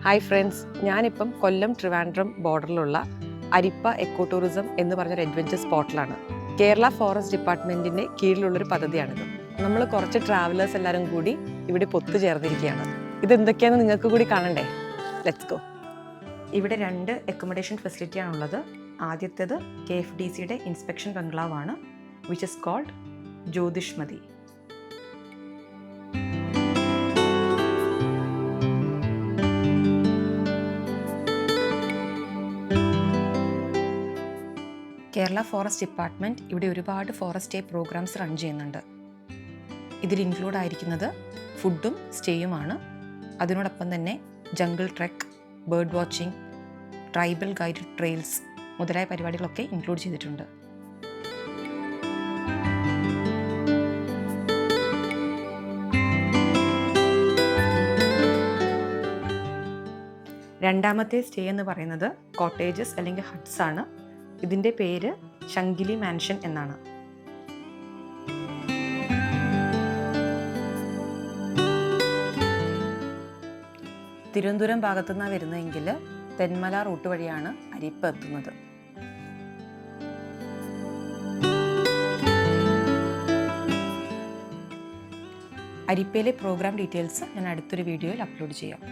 Hi friends, ഞാനിപ്പം കൊല്ലം ട്രിവാൻഡ്രം ബോർഡറിലുള്ള അരിപ്പ eco tourism എന്ന് പറഞ്ഞൊരു അഡ്വഞ്ചർ സ്പോട്ടിലാണ്. കേരള ഫോറസ്റ്റ് ഡിപ്പാർട്ട്മെൻറ്റിൻ്റെ കീഴിലുള്ളൊരു പദ്ധതിയാണിത്. നമ്മൾ കുറച്ച് ട്രാവലേഴ്സ് എല്ലാവരും കൂടി ഇവിടെ ഒത്തുചേർന്നിരിക്കുകയാണ്. ഇതെന്തൊക്കെയാണെന്ന് നിങ്ങൾക്ക് കൂടി കാണണ്ടേ? Let's go. ഇവിടെ 2 അക്കോമഡേഷൻ ഫെസിലിറ്റിയാണുള്ളത്. ആദ്യത്തേത് KFDCയുടെ ഇൻസ്പെക്ഷൻ ബംഗ്ലാവാണ്, which is called Jyothishmathi. Kerala forest department ഇവിടെ ഒരുപാട് ഫോറസ്റ്റ് ഡേ പ്രോഗ്രാംസ് റൺ ചെയ്യുന്നുണ്ട്. ഇതിൽ ഇൻക്ലൂഡ് ആയിരിക്കുന്നത് ഫുഡും സ്റ്റേയുമാണ്. അതിനോടൊപ്പം തന്നെ jungle trek, bird watching, tribal guided trails മുതലായ പരിപാടികളൊക്കെ ഇൻക്ലൂഡ് ചെയ്തിട്ടുണ്ട്. രണ്ടാമത്തെ സ്റ്റേ എന്ന് പറയുന്നത് കോട്ടേജസ് അല്ലെങ്കിൽ ഹട്ട്സ് ആണ്. ഇതിൻ്റെ പേര് ശങ്കിലി മാൻഷൻ എന്നാണ്. തിരുവനന്തപുരം ഭാഗത്തു നിന്നാണ് വരുന്നതെങ്കിൽ തെന്മല റൂട്ട് വഴിയാണ് അരിപ്പ എത്തുന്നത്. അരിപ്പയിലെ പ്രോഗ്രാം ഡീറ്റെയിൽസ് ഞാൻ അടുത്തൊരു വീഡിയോയിൽ അപ്ലോഡ് ചെയ്യാം.